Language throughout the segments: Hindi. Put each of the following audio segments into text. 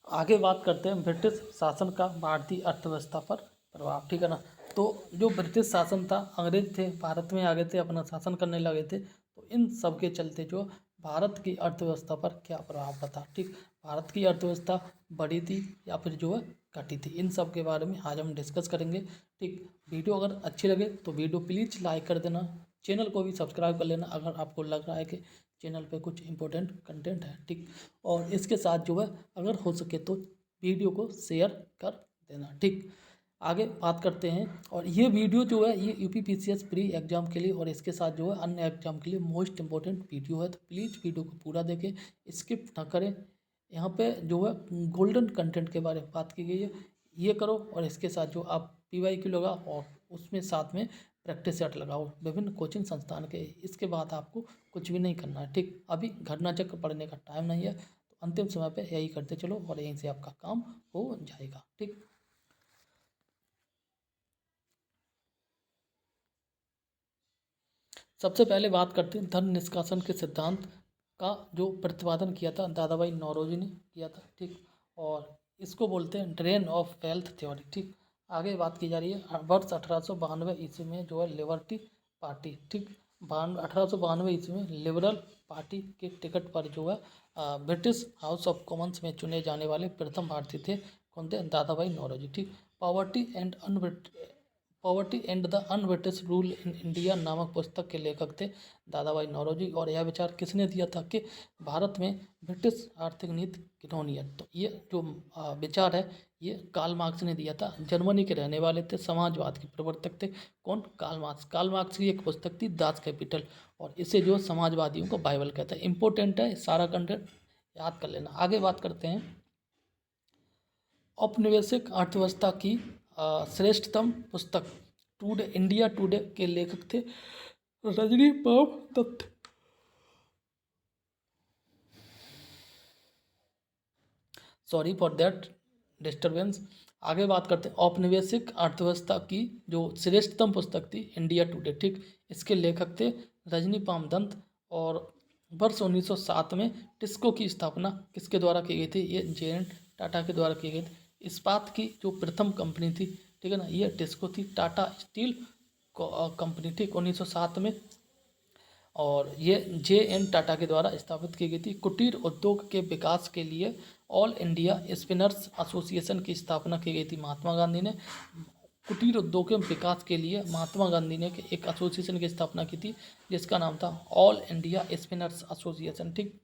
आगे बात करते हैं ब्रिटिश शासन का भारतीय अर्थव्यवस्था पर प्रभाव, ठीक है ना। तो जो ब्रिटिश शासन था, अंग्रेज थे, भारत में आ गए थे, अपना शासन करने लगे थे, तो इन सब के चलते जो भारत की अर्थव्यवस्था पर क्या प्रभाव पड़ा, ठीक। भारत की अर्थव्यवस्था बढ़ी थी या फिर जो है घटी थी, इन सब के बारे में आज हम डिस्कस करेंगे, ठीक। वीडियो अगर अच्छी लगे तो वीडियो प्लीज़ लाइक कर देना, चैनल को भी सब्सक्राइब कर लेना अगर आपको लग रहा है कि चैनल पे कुछ इंपॉर्टेंट कंटेंट है, ठीक। और इसके साथ जो है अगर हो सके तो वीडियो को शेयर कर देना, ठीक। आगे बात करते हैं, और ये वीडियो जो है ये यूपीपीसीएस प्री एग्जाम के लिए और इसके साथ जो है अन्य एग्जाम के लिए मोस्ट इंपॉर्टेंट वीडियो है, तो प्लीज़ वीडियो को पूरा देखें, स्किप ना करें। यहाँ पे जो है गोल्डन कंटेंट के बारे में बात की गई है, ये करो, और इसके साथ जो आप PYQ लगाओ और उसमें साथ में प्रैक्टिस सेट लगाओ विभिन्न कोचिंग संस्थान के। इसके बाद आपको कुछ भी नहीं करना है, ठीक। अभी घटना चक्र पढ़ने का टाइम नहीं है, तो अंतिम समय पे यही करते चलो और यहीं से आपका काम हो जाएगा, ठीक। सबसे पहले बात करते हैं धन निष्कासन के सिद्धांत का जो प्रतिपादन किया था दादा भाई नौरोजी ने किया था, ठीक। और इसको बोलते हैं ड्रेन ऑफ वेल्थ थ्योरी, ठीक। आगे बात की जा रही है वर्ष 1892 ईस्वी में जो है लिबर्टी पार्टी, ठीक। 1892 ईस्वी में लिबरल पार्टी के टिकट पर जो है ब्रिटिश हाउस ऑफ कॉमन्स में चुने जाने वाले प्रथम भारतीय थे, कौन थे, दादा भाई नौरोजी, ठीक। Poverty and the un-British rule in India नामक पुस्तक के लेखक थे दादा भाई नौरोजी। और यह विचार किसने दिया था कि भारत में ब्रिटिश आर्थिक नीति घिनौनी है, तो ये जो विचार है ये कार्ल मार्क्स ने दिया था। जर्मनी के रहने वाले थे, समाजवाद के प्रवर्तक थे, कौन, कार्ल मार्क्स। कार्ल मार्क्स की एक पुस्तक थी दास कैपिटल, और इसे जो समाजवादियों को बाइबल कहता है। इंपॉर्टेंट है, सारा कंटेंट याद कर लेना। आगे बात करते हैं औपनिवेशिक अर्थव्यवस्था की श्रेष्ठतम पुस्तक टुडे इंडिया टुडे के लेखक थे Rajani Palme Dutt. Sorry for that disturbance. आगे बात करते हैं औपनिवेशिक अर्थव्यवस्था की जो श्रेष्ठतम पुस्तक थी इंडिया टुडे, ठीक। इसके लेखक थे रजनी पाम दत्त। और वर्ष 1907 में टिस्को की स्थापना किसके द्वारा की गई थी, ये JN टाटा के द्वारा की गई थी। इस्पात की जो प्रथम कंपनी थी, ठीक है ना, ये टिस्को थी, टाटा स्टील कंपनी, ठीक, 1907 में। और ये JN टाटा के द्वारा स्थापित की गई थी। कुटीर उद्योग के विकास के लिए ऑल इंडिया स्पिनर्स एसोसिएशन की स्थापना की गई थी महात्मा गांधी ने। कुटीर उद्योग के विकास के लिए महात्मा गांधी ने एक एसोसिएशन की स्थापना की थी जिसका नाम था ऑल इंडिया स्पिनर्स एसोसिएशन, ठीक।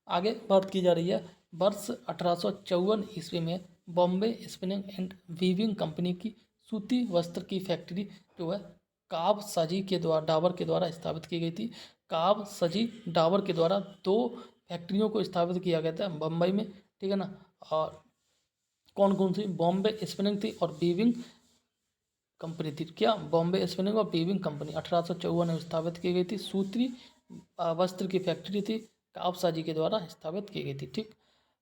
आगे बात की जा रही है वर्ष 1854 ईस्वी में Bombay spinning and weaving company की सूती वस्त्र की फैक्ट्री जो है काब सजी के द्वारा डाबर के द्वारा स्थापित की गई थी। काब सजी डाबर के द्वारा दो फैक्ट्रियों को स्थापित किया गया था बम्बई में, ठीक है ना। और कौन कौन सी, बॉम्बे स्पिनिंग थी और वीविंग कंपनी थी, क्या, बॉम्बे स्पिनिंग और वीविंग कंपनी 1854 में स्थापित की गई थी। सूत्री वस्त्र की फैक्ट्री थी, काबसाजी के द्वारा स्थापित की गई थी, ठीक।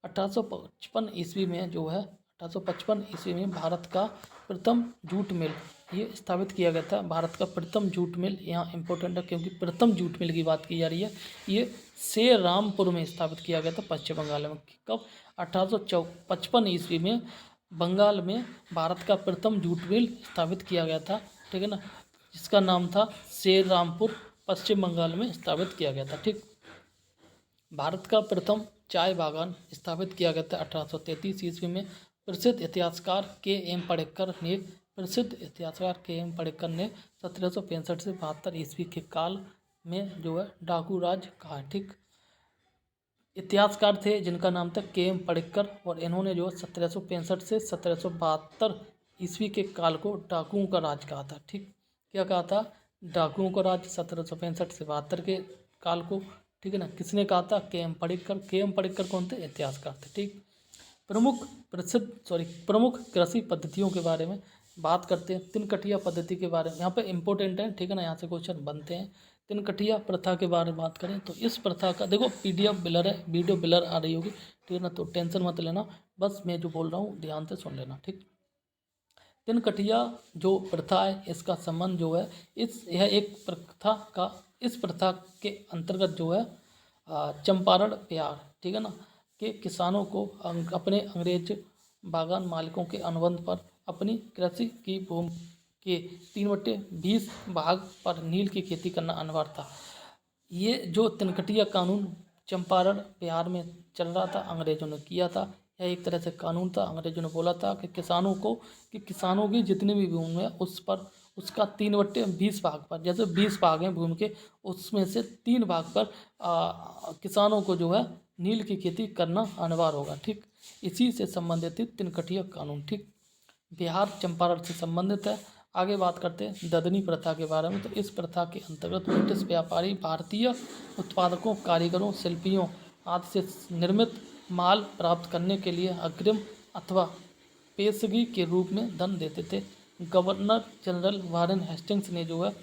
1855 ईस्वी में जो है 1855 ईस्वी में भारत का प्रथम जूट मिल ये स्थापित किया गया था। भारत का प्रथम जूट मिल यहाँ इंपॉर्टेंट है क्योंकि प्रथम जूट मिल की बात की जा रही है। ये श्रीरामपुर में स्थापित किया गया था पश्चिम बंगाल में। कब, 1855 ईस्वी में बंगाल में भारत का प्रथम जूट मिल स्थापित किया गया था, ठीक है ना, जिसका नाम था श्रीरामपुर, पश्चिम बंगाल में स्थापित किया गया था, ठीक। भारत का प्रथम चाय बागान स्थापित किया गया था 1833 ईस्वी में। प्रसिद्ध इतिहासकार KM पढ़ेकर ने 1765 से 72 ईस्वी के काल में जो है डाकू राज कहा, ठीक। इतिहासकार थे जिनका नाम था KM पढ़ेकर, और इन्होंने जो 1765 से 1772 ईस्वी के काल को डाकुओं का राज कहा था, ठीक। क्या कहा था, डाकुओं का राज 1765 से 72 के काल को, ठीक है ना। किसने कहा था, KM पढ़ेकर कौन थे, इतिहासकार थे, ठीक। प्रमुख कृषि पद्धतियों के बारे में बात करते हैं। तिनकटिया पद्धति के बारे में यहाँ पे इंपॉर्टेंट है, ठीक है ना, यहाँ से क्वेश्चन बनते हैं। तिनकटिया प्रथा के बारे में बात करें तो इस प्रथा का देखो PDF ब्लर है, वीडियो ब्लर आ रही होगी, ठीक है ना, तो टेंशन मत लेना, बस मैं जो बोल रहा हूँ ध्यान से सुन लेना, ठीक। तिनकटिया जो प्रथा है इसका संबंध जो है यह एक प्रथा का, इस प्रथा के अंतर्गत जो है चंपारण प्यार, ठीक है ना, के किसानों को अपने अंग्रेज बागान मालिकों के अनुबंध पर अपनी कृषि की भूमि के 3/20 भाग पर नील की खेती करना अनिवार्य था। ये जो तिनकटिया कानून चंपारण बिहार में चल रहा था, अंग्रेजों ने किया था। यह एक तरह से कानून था। अंग्रेजों ने बोला था कि किसानों की जितनी भी भूमि है उस पर उसका 3/20 भाग पर, जैसे 20 भाग हैं भूमि के, उसमें से 3 भाग पर किसानों को जो है नील की खेती करना अनिवार्य होगा। ठीक, इसी से संबंधित तिनकटिया कानून। ठीक, बिहार चंपारण से संबंधित है। आगे बात करते हैं ददनी प्रथा के बारे में। तो इस प्रथा के अंतर्गत ब्रिटिश व्यापारी भारतीय उत्पादकों, कारीगरों, शिल्पियों आदि से निर्मित माल प्राप्त करने के लिए अग्रिम अथवा पेशगी के रूप में धन देते थे। गवर्नर जनरल वारेन हेस्टिंग्स ने जो है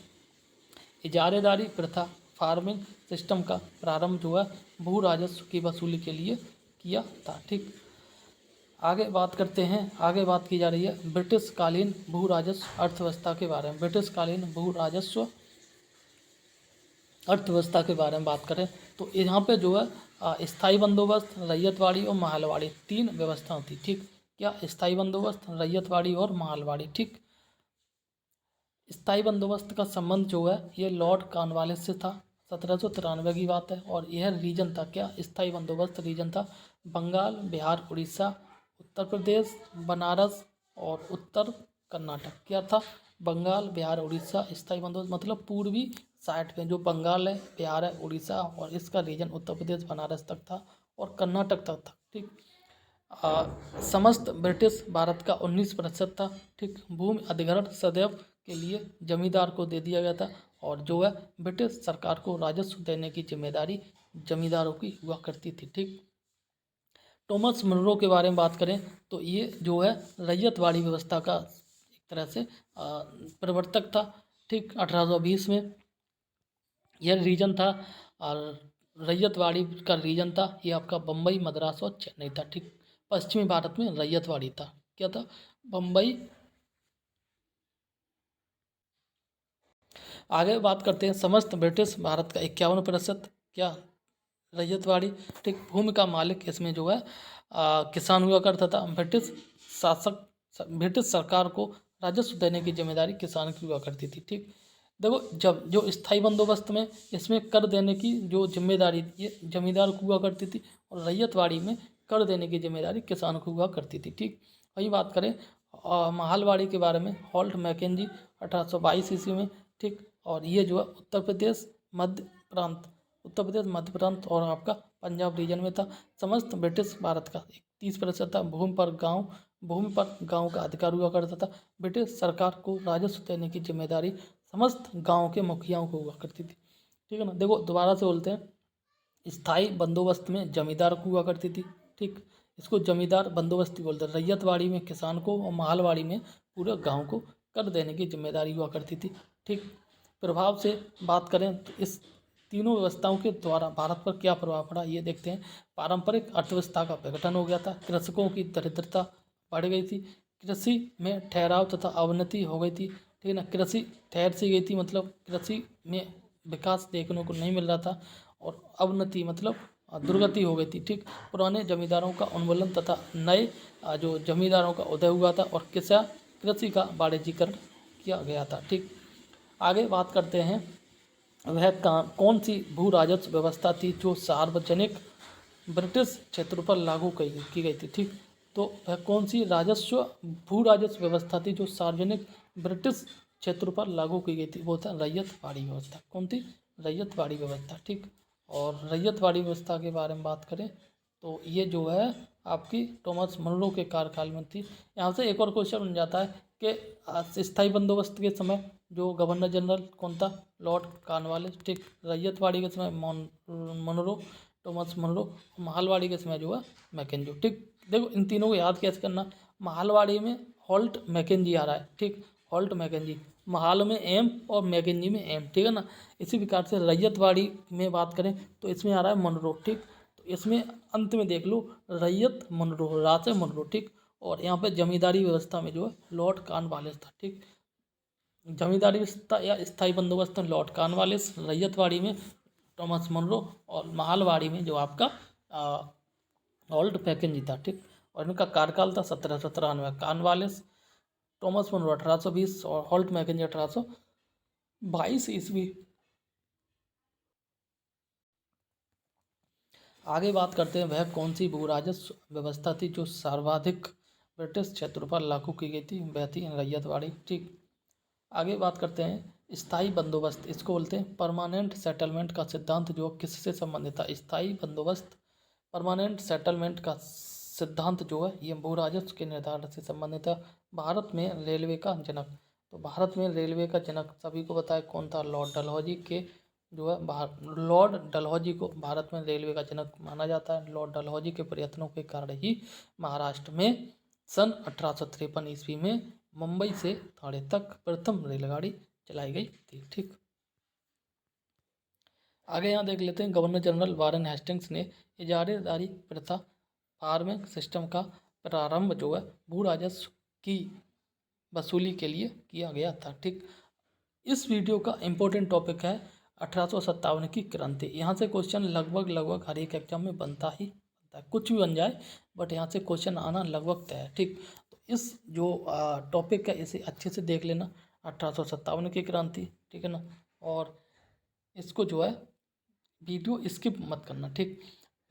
इजारेदारी प्रथा, फार्मिंग सिस्टम का प्रारंभ जो है भू राजस्व की वसूली के लिए किया था। ठीक, आगे बात करते हैं। आगे बात की जा रही है ब्रिटिश कालीन भू राजस्व अर्थव्यवस्था के बारे में। ब्रिटिश कालीन भू राजस्व अर्थव्यवस्था के बारे में बात करें तो यहाँ पे जो है स्थायी बंदोबस्त, रैयतवाड़ी और महलवाड़ी 3 व्यवस्था थी। ठीक, क्या स्थायी बंदोबस्त, रैयतवाड़ी और महलवाड़ी। ठीक, स्थायी बंदोबस्त का संबंध जो है ये लॉर्ड कॉर्नवालिस से था। 1793 की बात है। और यह रीजन था, क्या स्थायी बंदोबस्त रीजन था बंगाल, बिहार, उड़ीसा, उत्तर प्रदेश, बनारस और उत्तर कर्नाटक। क्या था? बंगाल, बिहार, उड़ीसा। स्थायी बंदोबस्त मतलब पूर्वी साइड पे जो बंगाल है, बिहार है, उड़ीसा और इसका रीजन उत्तर प्रदेश, बनारस तक था और कर्नाटक तक था। ठीक, समस्त ब्रिटिश भारत का 19% था। ठीक, भूमि अधिग्रहण सदैव के लिए जमींदार को दे दिया गया था और जो है ब्रिटिश सरकार को राजस्व देने की जिम्मेदारी जमींदारों की हुआ करती थी। ठीक, टॉमस मुनरो के बारे में बात करें तो ये जो है रैयतवाड़ी व्यवस्था का एक तरह से प्रवर्तक था। ठीक, 1820 में यह रीजन था और रैयतवाड़ी का रीजन था ये आपका बम्बई, मद्रास और चेन्नई था। ठीक, पश्चिमी भारत में रैयतवाड़ी था। क्या था? बम्बई। आगे बात करते हैं समस्त ब्रिटिश भारत का 51% क्या रैयतवाड़ी। ठीक, भूमि का मालिक इसमें जो है किसान हुआ करता था। ब्रिटिश सरकार को राजस्व देने की जिम्मेदारी किसान की हुआ करती थी। ठीक, देखो जब जो स्थायी बंदोबस्त में इसमें कर देने की जो जिम्मेदारी ये जमींदार को हुआ करती थी और रैयतवाड़ी में कर देने की जिम्मेदारी किसान को हुआ करती थी। ठीक, वही बात करें महलवाड़ी के बारे में, हॉल्ट मैकेंजी 1822 ईस्वी में। ठीक, और ये जो है उत्तर प्रदेश मध्य प्रांत और आपका पंजाब रीजन में था। समस्त ब्रिटिश भारत का 30% था। भूमि पर गांव का अधिकार हुआ करता था। ब्रिटिश सरकार को राजस्व देने की जिम्मेदारी समस्त गांव के मुखियाओं को हुआ करती थी। ठीक है ना। देखो दोबारा से बोलते हैं, स्थायी बंदोबस्त में जमींदार को हुआ करती थी। ठीक, इसको जमींदार बंदोबस्ती बोलते हैं। रैयतवाड़ी में किसान को और महलवाड़ी में पूरे गाँव को कर देने की जिम्मेदारी हुआ करती थी। ठीक, प्रभाव से बात करें तो इस तीनों व्यवस्थाओं के द्वारा भारत पर क्या प्रभाव पड़ा ये देखते हैं। पारंपरिक अर्थव्यवस्था का विघटन हो गया था। कृषकों की दरिद्रता बढ़ गई थी। कृषि में ठहराव तथा अवनति हो गई थी। ठीक है ना, कृषि ठहर सी गई थी, मतलब कृषि में विकास देखने को नहीं मिल रहा था। और अवनति मतलब दुर्गति हो गई थी। ठीक, पुराने जमींदारों का उन्मूलन तथा नए जो जमींदारों का उदय हुआ था और कृषि का वाणिज्यीकरण किया गया था। ठीक, आगे बात करते हैं वह कौन सी भू राजस्व व्यवस्था थी जो सार्वजनिक ब्रिटिश क्षेत्रों पर लागू की गई थी। ठीक, तो वह कौन सी भू राजस्व व्यवस्था थी जो सार्वजनिक ब्रिटिश क्षेत्रों पर लागू की गई थी? वो था रैयतवाड़ी व्यवस्था। कौन थी? रैयतवाड़ी व्यवस्था। ठीक, और रैयतवाड़ी व्यवस्था के बारे में बात करें तो ये जो है आपकी टॉमस मुनरो के कार्यकाल में थी। यहाँ से एक और क्वेश्चन बन जाता है कि स्थायी बंदोबस्त के समय जो गवर्नर जनरल कौन था? Lord Cornwallis. ठीक, रैयतवाड़ी के समय मुनरो, टॉमस मुनरो। महलवाड़ी के समय जो है मैकेंजी। ठीक, देखो इन तीनों को याद कैसे करना। महलवाड़ी में हॉल्ट मैकेंजी आ रहा है। ठीक, हॉल्ट मैकेंजी, महल में एम और मैकेंजी में एम। ठीक है ना। इसी प्रकार से रैयतवाड़ी में बात करें तो इसमें आ रहा है मुनरो। ठीक, तो इसमें अंत में देख लो रैयत मुनरो, रासे मुनरो। ठीक, और यहाँ पे जमींदारी व्यवस्था में जो है लॉर्ड कॉर्नवालिस था। ठीक, जमींदारी व्यवस्था या स्थायी बंदोबस्त में लॉर्ड कॉर्नवालिस, रैयतवाड़ी में टॉमस मुनरो और महलवाड़ी में जो आपका हॉल्ट मैकेंजी था, ठीक। और इनका कार्यकाल था 1793। कॉर्नवालिस थॉमस मुनरो 1820 और हॉल्ट मैकेंजी 1822 ईस्वी। आगे बात करते हैं, वह कौन सी भू राजस्व व्यवस्था थी जो सर्वाधिक ब्रिटिश क्षेत्रों पर लागू की गई थी? वह थी रैयतवाड़ी, ठीक। आगे बात करते हैं स्थायी बंदोबस्त, इसको बोलते हैं परमानेंट सेटलमेंट का सिद्धांत जो किससे संबंधित था? स्थायी बंदोबस्त, परमानेंट सेटलमेंट का सिद्धांत जो है ये भू राजस्व के निर्धारण से संबंधित है। भारत में रेलवे का जनक, तो भारत में रेलवे का जनक सभी को पता है कौन था? लॉर्ड डलहौजी के जो है लॉर्ड डलहौजी को भारत में रेलवे का जनक माना जाता है। लॉर्ड डलहौजी के प्रयत्नों के कारण ही महाराष्ट्र में सन 1853 ईस्वी में मुंबई से थाने तक प्रथम रेलगाड़ी चलाई गई थी, ठीक। आगे यहाँ देख लेते हैं, गवर्नर जनरल वारेन हेस्टिंग्स ने इजारेदारी प्रथा फार्मिंग सिस्टम का प्रारंभ जो है भू राजस्व की वसूली के लिए किया गया था, ठीक। इस वीडियो का इम्पोर्टेंट टॉपिक है 1857 की क्रांति। यहाँ से क्वेश्चन लगभग हर एक एग्जाम में बनता ही बनता है, कुछ भी बन जाए बट यहाँ से क्वेश्चन आना लगभग तय है, ठीक। तो इस जो टॉपिक है इसे अच्छे से देख लेना, 1857 की क्रांति, ठीक है ना। और इसको जो है वीडियो स्किप मत करना, ठीक।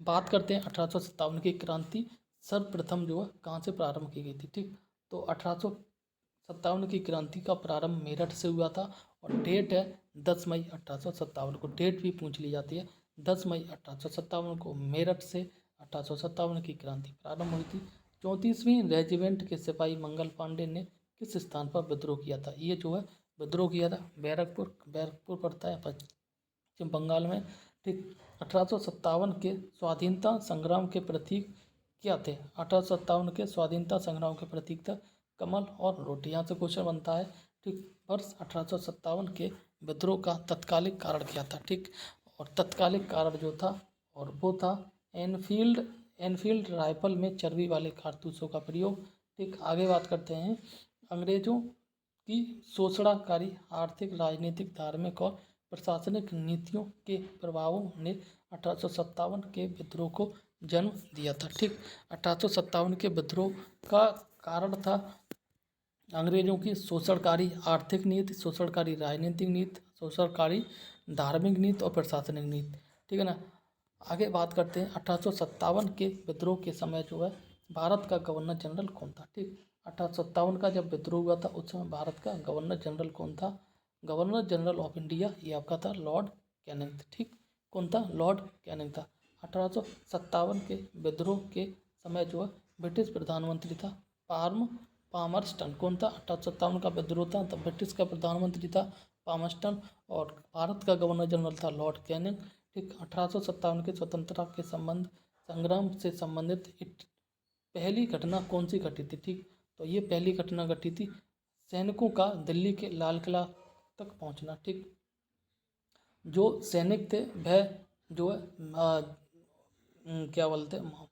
बात करते हैं 1857 की क्रांति सर्वप्रथम जो है कहाँ से प्रारंभ की गई थी, ठीक। तो 1857 की क्रांति का प्रारंभ मेरठ से हुआ था और डेट है 10 मई 1857 को, डेट भी पूछ ली जाती है। 10 मई 1857 को मेरठ से 1857 की क्रांति प्रारंभ हुई थी। 34वीं रेजिमेंट के सिपाही मंगल पांडे ने किस स्थान पर विद्रोह किया था? ये जो है विद्रोह किया था बैरकपुर पड़ता है पश्चिम बंगाल में, ठीक। 1857 के स्वाधीनता संग्राम के प्रतीक क्या थे? 1857 के स्वाधीनता संग्राम के प्रतीक था कमल और रोटी। यहाँ से क्वेश्चन बनता है, ठीक। वर्ष 1857 के विद्रोह का तत्कालिक कारण क्या था, ठीक। और तत्कालिक कारण जो था और वो था एनफील्ड राइफल में चर्बी वाले कारतूसों का प्रयोग, ठीक। आगे बात करते हैं, अंग्रेजों की शोषणकारी आर्थिक, राजनीतिक, धार्मिक और प्रशासनिक नीतियों के प्रभावों ने 1857 के विद्रोह को जन्म दिया था, ठीक। 1857 के विद्रोह का कारण था अंग्रेजों की शोषणकारी आर्थिक नीति, शोषणकारी राजनीतिक नीति, शोषणकारी धार्मिक नीति और प्रशासनिक नीति, ठीक है ना। आगे बात करते हैं 1857 के विद्रोह के समय जो है भारत का गवर्नर जनरल कौन था, ठीक। 1857 का जब विद्रोह हुआ था उस समय भारत का गवर्नर जनरल कौन था? गवर्नर जनरल ऑफ इंडिया ये आपका था लॉर्ड कैनिंग, ठीक। कौन था? लॉर्ड कैनिंग था। 1857 के विद्रोह के समय जो है ब्रिटिश प्रधानमंत्री था पामर्स्टन। कौन था? 1857 का विद्रोह था तब ब्रिटिश का प्रधानमंत्री था पामर्स्टन और भारत का गवर्नर जनरल था लॉर्ड कैनिंग, ठीक। 1857 के स्वतंत्रता के संग्राम से संबंधित पहली घटना कौन सी घटी थी, ठीक। तो ये पहली घटना घटी थी सैनिकों का दिल्ली के लाल किला तक पहुंचना, ठीक। जो सैनिक थे वह जो है क्या बोलते हैं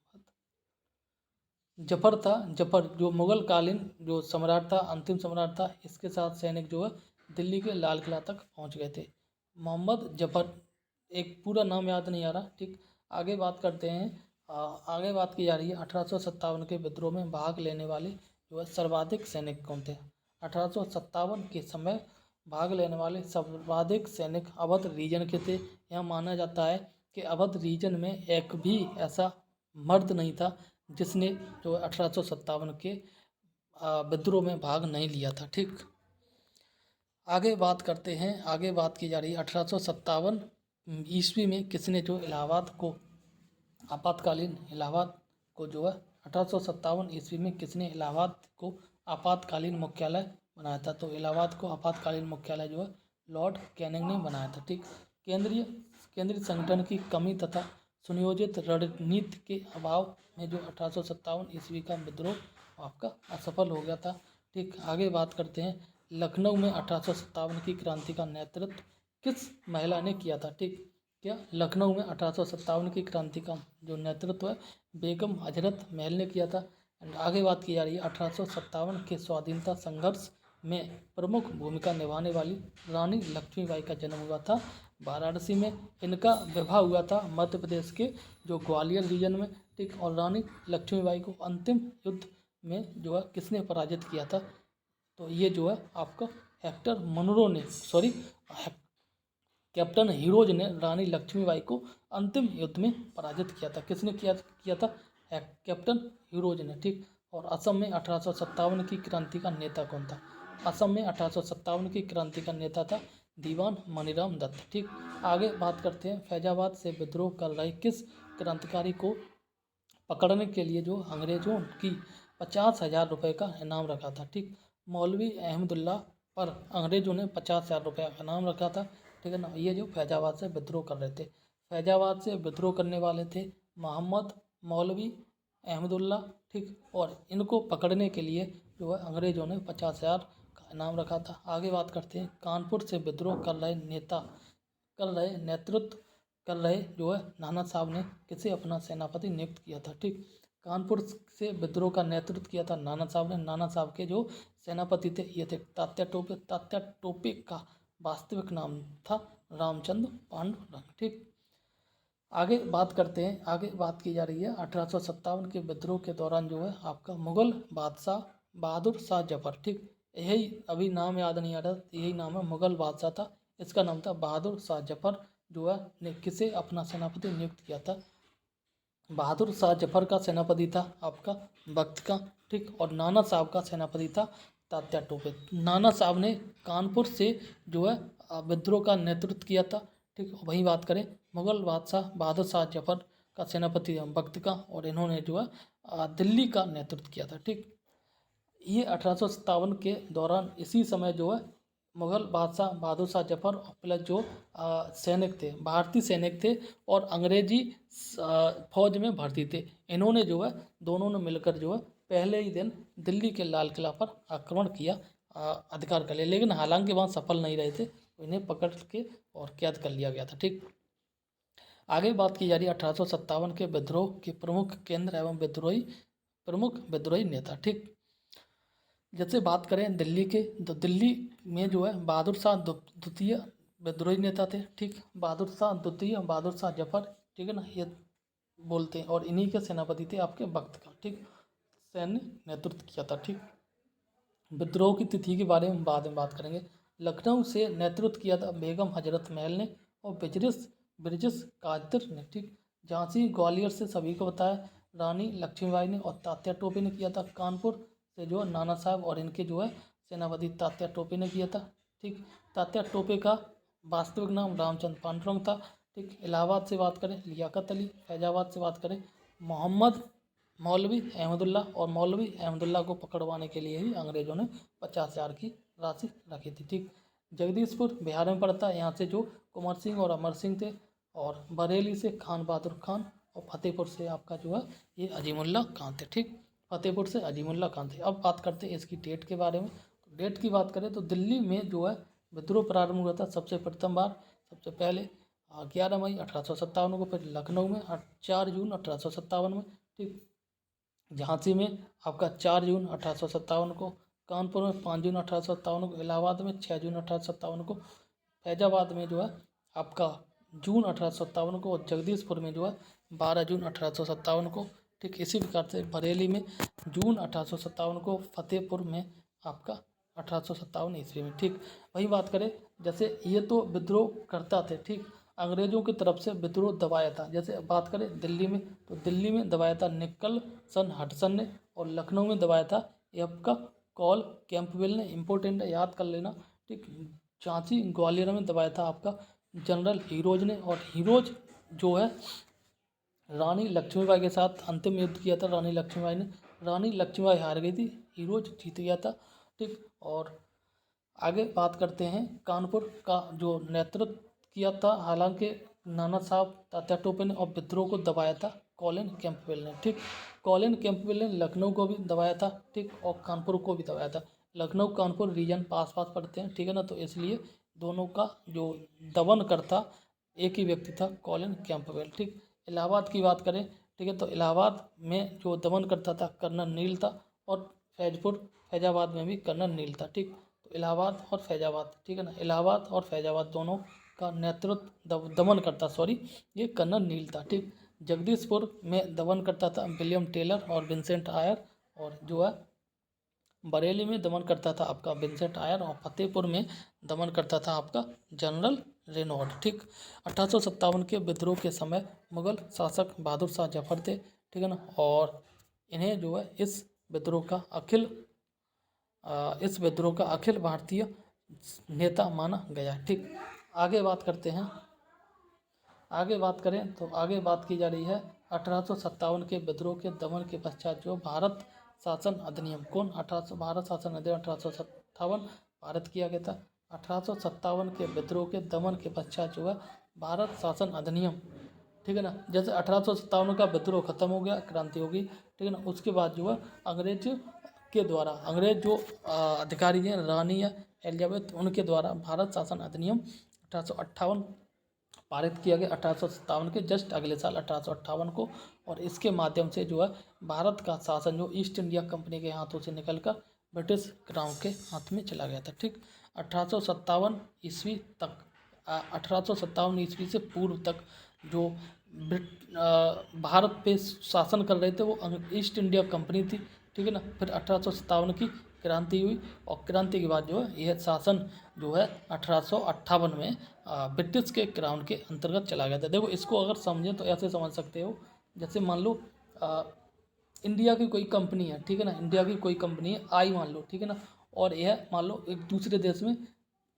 जफर था, जफर जो मुगल कालीन जो सम्राट था, अंतिम सम्राट था, इसके साथ सैनिक जो है दिल्ली के लाल किला तक पहुंच गए थे। मोहम्मद जफर, एक पूरा नाम याद नहीं आ रहा, ठीक। आगे बात करते हैं, आगे बात की जा रही है 1857 के विद्रोह में भाग लेने वाले जो है सर्वाधिक सैनिक कौन थे? 1857 के समय भाग लेने वाले सर्वाधिक सैनिक अवध रीजन के थे। यह माना जाता है कि अवध रीजन में एक भी ऐसा मर्द नहीं था जिसने जो 1857 के विद्रोह में भाग नहीं लिया था, ठीक। आगे बात करते हैं, आगे बात की जा रही है 1857 ईस्वी में किसने जो इलाहाबाद को आपातकालीन इलाहाबाद को जो है 1857 ईस्वी में किसने इलाहाबाद को आपातकालीन मुख्यालय बनाया था? तो इलाहाबाद को आपातकालीन मुख्यालय जो है लॉर्ड कैनिंग ने बनाया था, ठीक। केंद्रीय संगठन की कमी तथा सुनियोजित रणनीति के अभाव में जो 1857 ईस्वी का विद्रोह आपका असफल हो गया था, ठीक। आगे बात करते हैं, लखनऊ में 1857 की क्रांति का नेतृत्व किस महिला ने किया था, ठीक। क्या लखनऊ में 1857 की क्रांति का जो नेतृत्व है बेगम हजरत महल ने किया था। आगे बात की जा रही है 1857 के स्वाधीनता संघर्ष में प्रमुख भूमिका निभाने वाली रानी लक्ष्मीबाई का जन्म हुआ था वाराणसी में। इनका विवाह हुआ था मध्य प्रदेश के जो ग्वालियर रीजन में ठीक। और रानी लक्ष्मीबाई को अंतिम युद्ध में जो है किसने पराजित किया था? तो ये जो है आपका हेक्टर मनरो ने, सॉरी, कैप्टन हीरोज ने रानी लक्ष्मीबाई को अंतिम युद्ध में पराजित किया था। किसने किया था? कैप्टन हीरोज ने, ठीक। और असम में 1857 की क्रांति का नेता कौन था? असम में 1857 की क्रांति का नेता था दीवान मनीराम दत्त, ठीक। आगे बात करते हैं, फैजाबाद से विद्रोह कर रहे किस क्रांतिकारी को पकड़ने के लिए जो अंग्रेजों की 50,000 रुपये का इनाम रखा था, ठीक। मौलवी अहमदुल्ला पर अंग्रेजों ने 50,000 रुपये का इनाम रखा था, ठीक है ना। ये जो फैजाबाद से विद्रोह कर रहे थे, फैजाबाद से विद्रोह करने वाले थे मोहम्मद मौलवी अहमदुल्ला, ठीक। और इनको पकड़ने के लिए जो है अंग्रेजों ने 50,000 का इनाम रखा था। आगे बात करते हैं, कानपुर से विद्रोह कर रहे नेतृत्व कर रहे जो है नाना साहब ने किसे अपना सेनापति नियुक्त किया था, ठीक। कानपुर से विद्रोह का नेतृत्व किया था नाना साहब ने। नाना साहब के जो सेनापति थे ये थे तात्या टोपे। तात्या टोपे का वास्तविक नाम था रामचंद्र पांडुरंग, ठीक। आगे बात करते हैं, आगे बात की जा रही है 1857 के विद्रोह के दौरान जो है आपका मुगल बादशाह बहादुर शाह जफर, ठीक। यही अभी नाम याद नहीं आ रहा, यही नाम है, मुगल बादशाह था, इसका नाम था बहादुर शाह जफर, जो है ने किसे अपना सेनापति नियुक्त किया था? बहादुर शाह जफर का सेनापति था आपका बख्त का, ठीक। और नाना साहब का सेनापति था तात्या टोपे। नाना साहब ने कानपुर से जो है विद्रोह का नेतृत्व किया था, ठीक। वहीं बात करें मुगल बादशाह बहादुर शाह जफर का सेनापति बख्त का, और इन्होंने जो है दिल्ली का नेतृत्व किया था, ठीक। ये 1857 के दौरान इसी समय जो है मुगल बादशाह बहादुर शाह जफर प्लस जो सैनिक थे, भारतीय सैनिक थे और अंग्रेजी फौज में भर्ती थे, इन्होंने जो है दोनों ने मिलकर जो है पहले ही दिन दिल्ली के लाल किला पर आक्रमण किया, अधिकार कर लिया। लेकिन हालांकि वहाँ सफल नहीं रहे थे, तो इन्हें पकड़ के और कैद कर लिया गया था, ठीक। आगे बात की जा रही है 1857 के विद्रोह के प्रमुख केंद्र एवं प्रमुख विद्रोही नेता, ठीक। जैसे बात करें दिल्ली के, तो दिल्ली में जो है बहादुर शाह द्वितीय विद्रोही नेता थे, ठीक। बहादुर शाह द्वितीय, बहादुर शाह जफर, ठीक है ना, ये बोलते हैं, और इन्हीं के सेनापति थे आपके वक्त का, ठीक। सैन्य नेतृत्व किया था, ठीक। विद्रोह की तिथि के बारे में बाद में बात करेंगे। लखनऊ से नेतृत्व किया था बेगम हजरत महल ने और ब्रिजेश कादर ने, ठीक। झांसी ग्वालियर से सभी को बताया रानी लक्ष्मीबाई ने और तात्या टोपे ने किया था। कानपुर से जो नाना साहब और इनके जो है सेनापति तात्या टोपे ने किया था, ठीक। तात्या टोपे का वास्तविक नाम रामचंद्र पांडुरंग था, ठीक। इलाहाबाद से बात करें लियाकत अली, फैजाबाद से बात करें मोहम्मद मौलवी अहमदुल्ला, और मौलवी अहमदुल्ला को पकड़वाने के लिए ही अंग्रेजों ने 50,000 की राशि रखी थी, ठीक। जगदीशपुर बिहार में पड़ता है, यहाँ से जो कुंवर सिंह और अमर सिंह थे, और बरेली से खान बहादुर खान, और फतेहपुर से आपका जो है ये अजीमुल्ला खान थे, ठीक। फतेहपुर से अजीमुल्ला खान थे। अब बात करते हैं इसकी डेट के बारे में। तो डेट की बात करें तो दिल्ली में जो है विद्रोह प्रारंभ हुआ था सबसे प्रथम बार, सबसे पहले 11 मई 1857 को, फिर लखनऊ में 4 जून 1857 में, ठीक। झांसी में आपका 4 जून 1857 को, कानपुर में 5 जून 1857 को, इलाहाबाद में 6 जून 1857 को, फैजाबाद में जो है आपका जून 1857 को, और जगदीशपुर में जो है 12 जून 1857 को, ठीक। इसी प्रकार से बरेली में जून 1857 को, फतेहपुर में आपका 1857 ईस्वी में, ठीक। वही बात करें, जैसे ये तो विद्रोह करता थे, ठीक। अंग्रेजों की तरफ से विद्रोह दबाया था, जैसे बात करें दिल्ली में, तो दिल्ली में दबाया था निकलसन हडसन ने, और लखनऊ में दबाया था आपका कॉल कैंपबेल ने, इंपॉर्टेंट है, याद कर लेना, ठीक। झांसी ग्वालियर में दबाया था आपका जनरल हीरोज ने, और हीरोज जो है रानी लक्ष्मीबाई के साथ अंतिम युद्ध किया था रानी लक्ष्मीबाई ने। रानी लक्ष्मीबाई हार गई थी, हीरोज जीत गया था, ठीक। और आगे बात करते हैं, कानपुर का जो नेतृत्व किया था हालांकि नाना साहब तात्या टोपे ने, और विद्रोह को दबाया था कॉलिन कैंपबेल ने, ठीक। कॉलिन कैंपबेल ने लखनऊ को भी दबाया था, ठीक, और कानपुर को भी दबाया था। लखनऊ कानपुर रीजन पास पास पड़ते हैं, ठीक है ना, तो इसलिए दोनों का जो दमन करता एक ही व्यक्ति था, कॉलिन कैंपबेल, ठीक। इलाहाबाद की बात करें, ठीक है, तो इलाहाबाद में जो दमन करता था कर्नल नील था, और फैजाबाद में भी कर्नल नील था, ठीक। तो इलाहाबाद और फैजाबाद, ठीक है ना, इलाहाबाद और फैजाबाद दोनों का नेतृत्व दमन करता, सॉरी, ये कर्नल नील था, ठीक। जगदीशपुर में दमन करता था विलियम टेलर और विंसेंट आयर, और जो है बरेली में दमन करता था आपका विंसेंट आयर, और फतेहपुर में दमन करता था आपका जनरल रेनॉल्ड। ठीक, 1857 के विद्रोह के समय मुगल शासक बहादुर शाह जफर थे, ठीक है ना, और इन्हें जो है इस विद्रोह का अखिल भारतीय नेता माना गया। ठीक, आगे बात करते हैं। आगे बात करें तो आगे बात की जा रही है 1857 के विद्रोह के दमन के पश्चात जो भारत शासन अधिनियम, कौन 1800 भारत शासन अधिनियम 1857 पारित किया गया था। 1857 के विद्रोह के दमन के पश्चात जो है भारत शासन अधिनियम, ठीक है ना, जैसे 1857 का विद्रोह खत्म हो गया, क्रांति होगी, ठीक है ना, उसके बाद जो है अंग्रेज के द्वारा, अंग्रेज जो अधिकारी हैं, रानी है एलिजाबेथ, उनके द्वारा भारत शासन अधिनियम 1858 पारित किया गया 1857 के जस्ट अगले साल 1858 को, और इसके माध्यम से जो है भारत का शासन जो ईस्ट इंडिया कंपनी के हाथों से निकलकर ब्रिटिश क्राउन के हाथ में चला गया था। ठीक, 1857 ईस्वी तक, 1857 ईस्वी से पूर्व तक जो भारत पे शासन कर रहे थे वो ईस्ट इंडिया कंपनी थी, ठीक है ना। फिर 1857 की क्रांति हुई, और क्रांति के बाद जो है यह शासन जो है 1858 में ब्रिटिश के क्राउन के अंतर्गत चला गया था। देखो, इसको अगर समझें तो ऐसे समझ सकते हो, जैसे मान लो इंडिया की कोई कंपनी है, ठीक है ना, इंडिया की कोई कंपनी है आई मान लो, ठीक है ना, और यह मान लो एक दूसरे देश में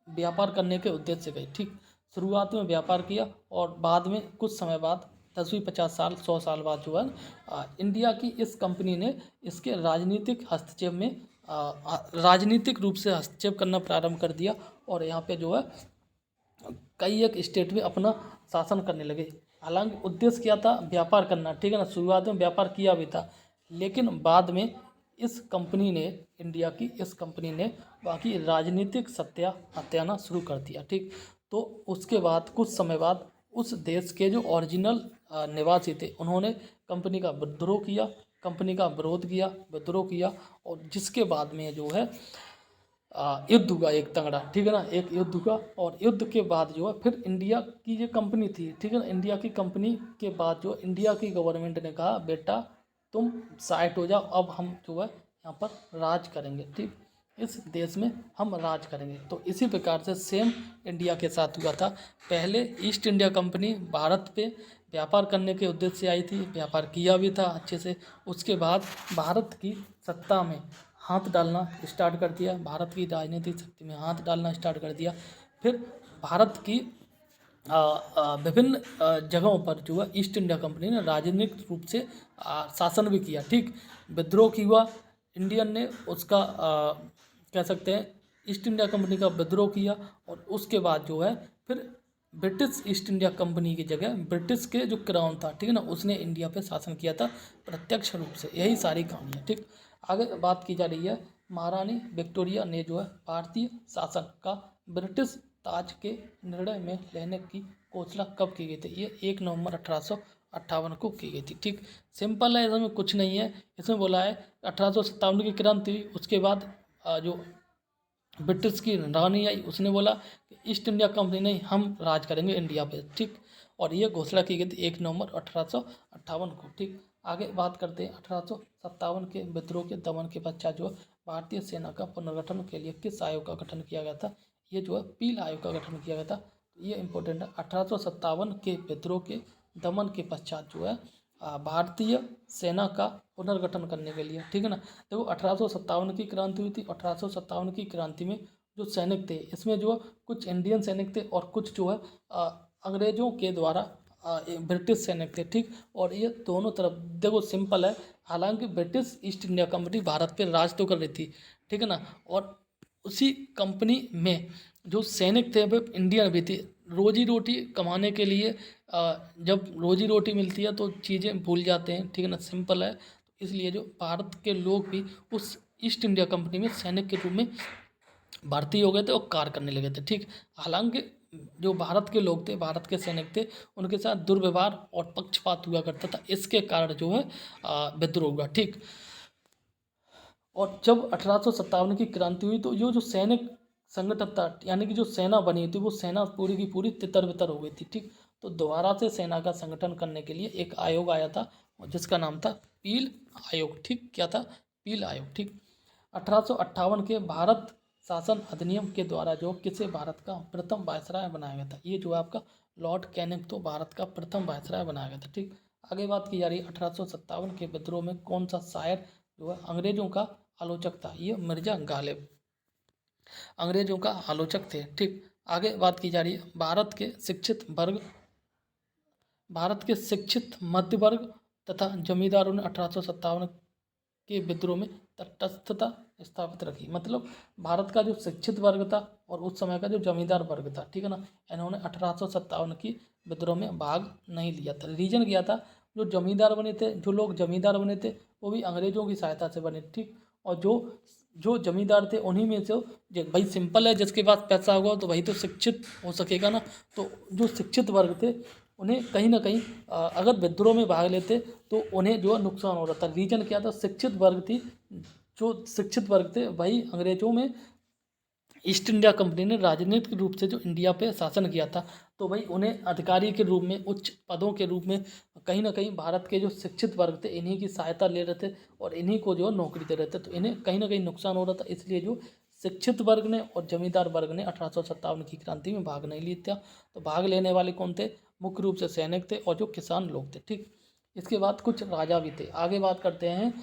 व्यापार करने के उद्देश्य से गई। ठीक, शुरुआत में व्यापार किया, और बाद में कुछ समय बाद 10-50 साल 100 साल बाद जो है इंडिया की इस कंपनी ने इसके राजनीतिक हस्तक्षेप में राजनीतिक रूप से हस्तक्षेप करना प्रारंभ कर दिया, और यहाँ पे जो है कई एक स्टेट में अपना शासन करने लगे। हालांकि उद्देश्य क्या था, व्यापार करना, ठीक है ना, शुरुआत में व्यापार किया भी था, लेकिन बाद में इस कंपनी ने, इंडिया की इस कंपनी ने बाकी राजनीतिक सत्ता हत्याना शुरू कर दिया। ठीक, तो उसके बाद कुछ समय बाद उस देश के जो ओरिजिनल निवासी थे उन्होंने कंपनी का विद्रोह किया, कंपनी का विरोध किया, विद्रोह किया, और जिसके बाद में जो है युद्ध हुआ एक तगड़ा, ठीक है ना, एक युद्ध हुआ, और युद्ध के बाद जो है फिर इंडिया की जो कंपनी थी, ठीक है ना, इंडिया की कंपनी के बाद जो इंडिया की गवर्नमेंट ने कहा बेटा तुम साइड हो जाओ, अब हम जो है यहाँ पर राज करेंगे। ठीक, इस देश में हम राज करेंगे। तो इसी प्रकार से सेम इंडिया के साथ हुआ था। पहले ईस्ट इंडिया कंपनी भारत पे व्यापार करने के उद्देश्य से आई थी, व्यापार किया भी था अच्छे से, उसके बाद भारत की सत्ता में हाथ डालना स्टार्ट कर दिया, भारत की राजनीतिक शक्ति में हाथ डालना स्टार्ट कर दिया। फिर भारत की विभिन्न जगहों पर जो है ईस्ट इंडिया कंपनी ने राजनीतिक रूप से शासन भी किया। ठीक, विद्रोह की हुआ, इंडियन ने उसका कह सकते हैं ईस्ट इंडिया कंपनी का विद्रोह किया, और उसके बाद जो है फिर ब्रिटिश ईस्ट इंडिया कंपनी की जगह ब्रिटिश के जो क्राउन था, ठीक है ना, उसने इंडिया पे शासन किया था प्रत्यक्ष रूप से। यही सारी कहानी है। ठीक, आगे बात की जा रही है महारानी विक्टोरिया ने जो है भारतीय शासन का ब्रिटिश ताज के निर्णय में लेने की घोषणा कब की गई थी। ये 1 नवंबर 1858 को की गई थी। ठीक, सिंपल है, इसमें कुछ नहीं है। इसमें बोला है 1857 की क्रांति हुई, उसके बाद जो ब्रिटिश की रानी आई उसने बोला कि ईस्ट इंडिया कंपनी नहीं, हम राज करेंगे इंडिया पे। ठीक, और ये घोषणा की गई थी 1 नवंबर 1858 को। ठीक, आगे बात करते हैं 1857 के विद्रोह के दमन के पश्चात जो भारतीय सेना का पुनर्गठन के लिए किस आयोग का गठन किया गया था। ये जो है पील आयोग का गठन किया गया था। ये इंपॉर्टेंट है। 1857 के विद्रोह के दमन के पश्चात जो है भारतीय सेना का पुनर्गठन करने के लिए, ठीक है ना। देखो 1857 की क्रांति हुई थी, 1857 की क्रांति में जो सैनिक थे इसमें जो कुछ इंडियन सैनिक थे और कुछ जो है अंग्रेजों के द्वारा ब्रिटिश सैनिक थे। ठीक, और ये दोनों तरफ देखो सिंपल है, हालांकि British east India company Bharat पे राज तो कर रही थी, ठीक है ना, और उसी कंपनी में जो सैनिक थे वो इंडियन भी थे। रोजी रोटी कमाने के लिए जब रोजी रोटी मिलती है तो चीज़ें भूल जाते हैं, ठीक है ना, सिंपल है। तो इसलिए जो भारत के लोग भी उस ईस्ट इंडिया कंपनी में सैनिक के रूप में भर्ती हो गए थे और कार्य करने लगे थे। ठीक, हालांकि जो भारत के लोग थे, भारत के सैनिक थे, उनके साथ दुर्व्यवहार और पक्षपात हुआ करता था, इसके कारण जो है विद्रोह हुआ। ठीक, और जब 1857 की क्रांति हुई तो जो सैनिक संगठन था, यानी कि जो सेना बनी थी वो सेना पूरी की पूरी तितर बितर हो गई थी। ठीक, तो दोबारा से सेना का संगठन करने के लिए एक आयोग आया था जिसका नाम था पील आयोग। ठीक, क्या था? पील आयोग। ठीक, 1858 के भारत शासन अधिनियम के द्वारा जो किसे भारत का प्रथम वायसराय बनाया गया था? ये जो है आपका लॉर्ड कैनिंग तो भारत का प्रथम वायसराय बनाया गया था। ठीक, आगे बात की जा रही है 1857 के विद्रोह में कौन सा शायर जो है अंग्रेजों का आलोचक था? ये मिर्जा गालिब अंग्रेजों का आलोचक थे। ठीक, आगे बात की जा रही है भारत के शिक्षित मध्य वर्ग तथा जमींदारों ने 1857 के विद्रोह में तटस्थता स्थापित रखी। मतलब भारत का जो शिक्षित वर्ग था और उस समय का जो जमींदार वर्ग था, ठीक है ना, इन्होंने 1857 की विद्रोह में भाग नहीं लिया था। रीजन क्या था? जो जमींदार बने थे, जो लोग जमींदार बने थे वो भी अंग्रेजों की सहायता से बने। ठीक, और जो जो जमींदार थे उन्हीं में से भाई सिंपल है, जिसके पास पैसा होगा तो वही तो शिक्षित हो सकेगा ना। तो जो शिक्षित वर्ग थे उन्हें कहीं ना कहीं अगर विद्रोह में भाग लेते तो उन्हें जो है नुकसान हो रहा था। रीजन क्या था? शिक्षित वर्ग थी, जो शिक्षित वर्ग थे वही अंग्रेजों में ईस्ट इंडिया कंपनी ने राजनीतिक रूप से जो इंडिया पे शासन किया था, तो भाई उन्हें अधिकारी के रूप में, उच्च पदों के रूप में कहीं ना कहीं भारत के जो शिक्षित वर्ग थे इन्हीं की सहायता ले रहे थे और इन्हीं को जो नौकरी दे रहे थे, तो इन्हें कहीं ना कहीं नुकसान हो रहा था। इसलिए जो शिक्षित वर्ग ने और जमींदार वर्ग ने 1857 की क्रांति में भाग नहीं लिया था। तो भाग लेने वाले कौन थे? मुख्य रूप से सैनिक थे और जो किसान लोग थे। ठीक, इसके बाद कुछ राजा भी थे। आगे बात करते हैं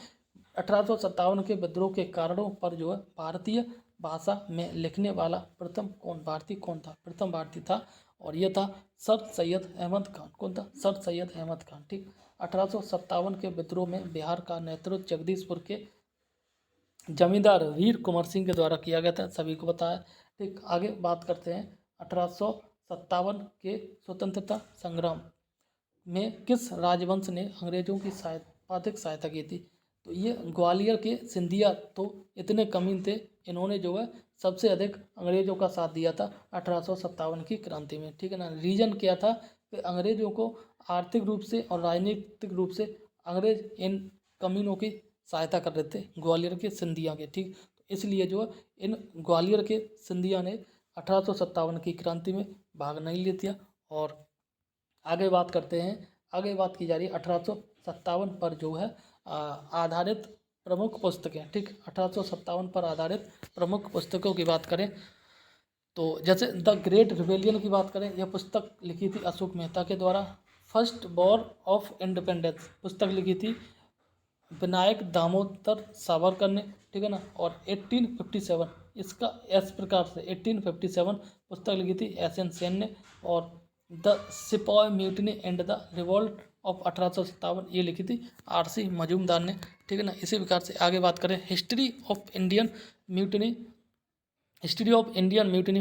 1857 के विद्रोह के कारणों पर जो है भारतीय भाषा में लिखने वाला प्रथम भारतीय कौन था? प्रथम भारतीय था और यह था सर सैयद अहमद खान। कौन था? सर सैयद अहमद खान। ठीक, 1857 के विद्रोह में बिहार का नेतृत्व जगदीशपुर के जमींदार वीर कुंवर सिंह के द्वारा किया गया था, सभी को पता है। ठीक, आगे बात करते हैं 1857 के स्वतंत्रता संग्राम में किस राजवंश ने अंग्रेजों की आर्थिक सहायता की थी? तो ये ग्वालियर के सिंधिया तो इतने कमीन थे, इन्होंने जो है सबसे अधिक अंग्रेजों का साथ दिया था 1857 की क्रांति में। ठीक है ना। रीजन क्या था कि अंग्रेजों को आर्थिक रूप से और राजनीतिक रूप से अंग्रेज इन कमीनों की सहायता कर रहे थे, ग्वालियर के सिंधिया के। ठीक, तो इसलिए जो है इन ग्वालियर के सिंधिया ने 1857 की क्रांति में भाग नहीं लिया। और आगे बात करते हैं, आगे बात की जा रही है 1857 पर जो है आधारित प्रमुख पुस्तकें। ठीक, 1857 पर आधारित प्रमुख पुस्तकों की बात करें तो जैसे द ग्रेट रिबेलियन की बात करें, यह पुस्तक लिखी थी अशोक मेहता के द्वारा। फर्स्ट वॉर ऑफ इंडिपेंडेंस पुस्तक लिखी थी विनायक दामोदर सावरकर ने। ठीक है ना। और 1857 इसका इस प्रकार से 1857 पुस्तक लिखी थी एस एन सेन ने। और the sepoy mutiny and the revolt of 1857 ये लिखी थी आर.सी. मजूमदार ने। ठीक है ना। इसी प्रकार से आगे बात करें हिस्ट्री ऑफ इंडियन म्यूटनी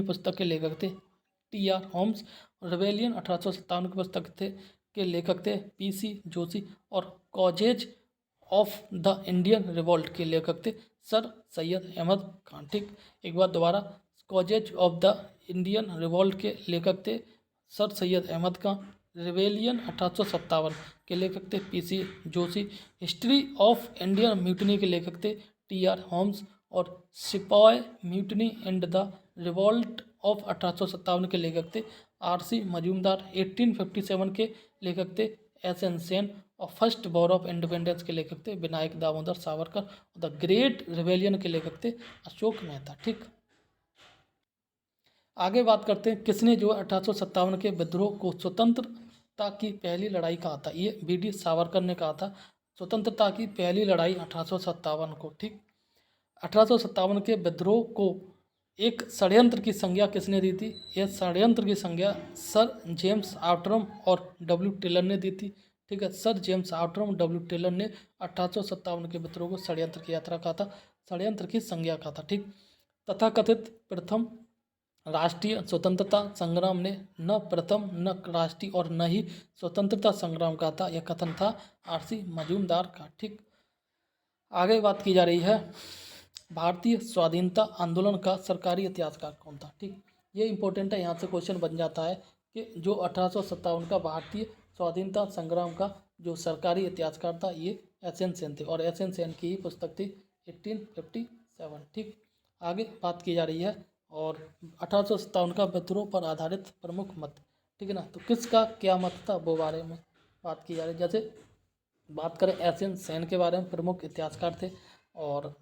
पुस्तक के लेखक थे टी.आर. होम्स। रिबेलियन 1857 की पुस्तक के लेखक थे पी.सी. जोशी। और causes of the Indian revolt के लेखक थे सर सैयद अहमद खान। ठीक, एक बार दोबारा, causes of the Indian revolt के लेखक थे सर सैयद अहमद खान। रिबेलियन 1857 के लेखक थे PC. Joshi. History of Indian mutiny के लेखक थे टी.आर. होम्स। और sepoy mutiny and the revolt of 1857 के लेखक थे आर.सी. मजूमदार। 1857 के लेखक थे एस एन सेन। और फर्स्ट वॉर ऑफ इंडिपेंडेंस के लेखक थे Vinayak Damodar Savarkar. The great rebellion के लेखक थे अशोक मेहता। ठीक, आगे बात करते हैं किसने जो 1857 के विद्रोह को स्वतंत्रता की पहली लड़ाई कहा था? ये वी.डी. सावरकर ने कहा था स्वतंत्रता की पहली लड़ाई 1857 को। ठीक, 1857 के विद्रोह को एक षड्यंत्र की संज्ञा किसने दी थी? यह षड्यंत्र की संज्ञा सर जेम्स आउटरम और डब्ल्यू टेलर ने दी थी। ठीक है, Sir James Outram W Taylor ने 1857 के विद्रोह को षड्यंत्र की यात्रा कहा था, षड्यंत्र की संज्ञा कहा था। ठीक, तथाकथित प्रथम राष्ट्रीय स्वतंत्रता संग्राम ने न प्रथम न राष्ट्रीय और न ही स्वतंत्रता संग्राम कहा था, यह कथन था आर.सी. मजूमदार का। ठीक, आगे बात की जा रही है भारतीय स्वाधीनता आंदोलन का सरकारी इतिहासकार कौन था? ठीक, ये इंपॉर्टेंट है, यहाँ से क्वेश्चन बन जाता है कि जो 1857 का भारतीय स्वाधीनता संग्राम का जो सरकारी इतिहासकार था ये एस एन सेन थे। और एस एन सेन की ही पुस्तक थी 1857। ठीक, आगे बात की जा रही है और 1857 का विद्रोह पर आधारित प्रमुख मत। ठीक है ना। तो किसका क्या मत था वो बारे में बात की जा रही है। जैसे बात करें एशियन सेन के बारे में, प्रमुख इतिहासकार थे, और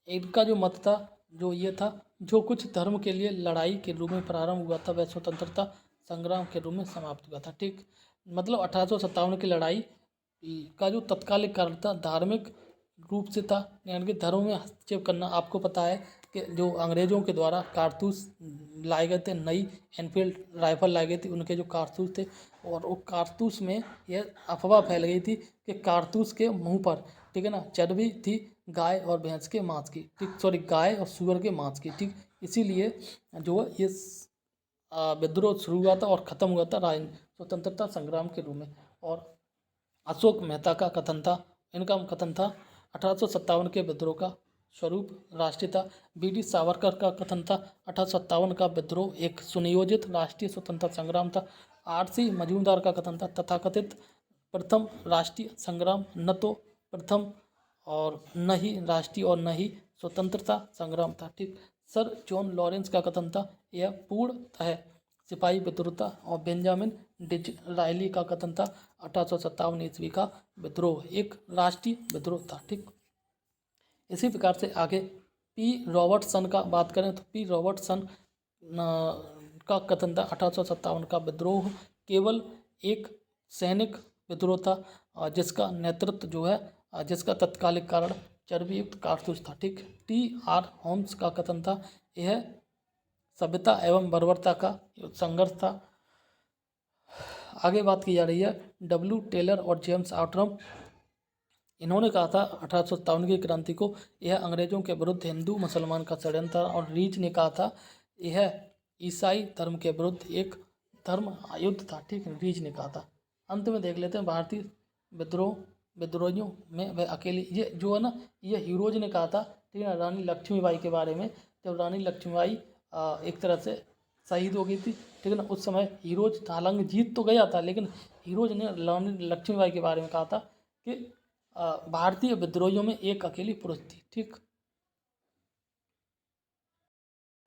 इनका जो मत था जो ये था, जो कुछ धर्म के लिए लड़ाई के रूप में प्रारंभ हुआ था वह स्वतंत्रता संग्राम के रूप में समाप्त हुआ था। ठीक, मतलब 1857 की लड़ाई का जो तत्कालिक कारण था धार्मिक रूप से था, यानी कि धर्म में हस्तक्षेप करना। आपको पता है कि जो अंग्रेजों के द्वारा कारतूस लाए गए थे, नई एनफील्ड राइफल लाई गई थी, उनके जो कारतूस थे, और वो कारतूस में यह अफवाह फैल गई थी कि कारतूस के मुंह पर, ठीक है ना, चर्बी थी गाय और भैंस के मांस की, ठीक, सॉरी, गाय और सूअर के मांस की, ठीक। इसीलिए जो है ये विद्रोह शुरू हुआ था और ख़त्म हुआ था स्वतंत्रता संग्राम के रूप में। और अशोक मेहता का कथन था, इनका कथन था 1857 के विद्रोह का स्वरूप राष्ट्रीय था। बी.डी. सावरकर का कथन था 1857 का विद्रोह एक सुनियोजित राष्ट्रीय स्वतंत्रता संग्राम था। आर.सी. मजूमदार का कथन था तथाकथित प्रथम राष्ट्रीय संग्राम न तो प्रथम और न ही राष्ट्रीय और न ही स्वतंत्रता संग्राम था। ठीक, सर जॉन लॉरेंस का कथन था यह पूर्णतः सिपाही विद्रोह था। और बेंजामिन डिज़रायली का कथन था 1857 ईस्वी का विद्रोह एक राष्ट्रीय विद्रोह था। ठीक, इसी प्रकार से आगे पी रॉबर्टसन का बात करें तो पी रॉबर्टसन का कथन था 1857 का विद्रोह केवल एक सैनिक विद्रोह था जिसका नेतृत्व जो है जिसका तत्कालिक कारण चर्बी युक्त कारतूस था। ठीक, टी.आर. होम्स का कथन था यह सभ्यता एवं बर्बरता का संघर्ष था। आगे बात की जा रही है डब्ल्यू टेलर और जेम्स आउटरम। इन्होंने कहा था 1857 की क्रांति को यह अंग्रेजों के विरुद्ध हिंदू मुसलमान का षड्यंत्र था। और रीच ने कहा था यह ईसाई धर्म के विरुद्ध एक धर्म युद्ध था। ठीक, रीच ने कहा था। अंत में देख लेते हैं भारतीय विद्रोहियों में वह अकेली, ये जो है ना, ये हीरोज ने कहा था, ठीक है, रानी लक्ष्मीबाई के बारे में। जब रानी लक्ष्मीबाई एक तरह से शहीद हो गई थी, ठीक है ना, उस समय हीरोज हालांकि जीत तो गया था, लेकिन हीरोज ने रानी लक्ष्मीबाई के बारे में कहा था कि भारतीय विद्रोहियों में एक अकेली पुरुष थी। ठीक,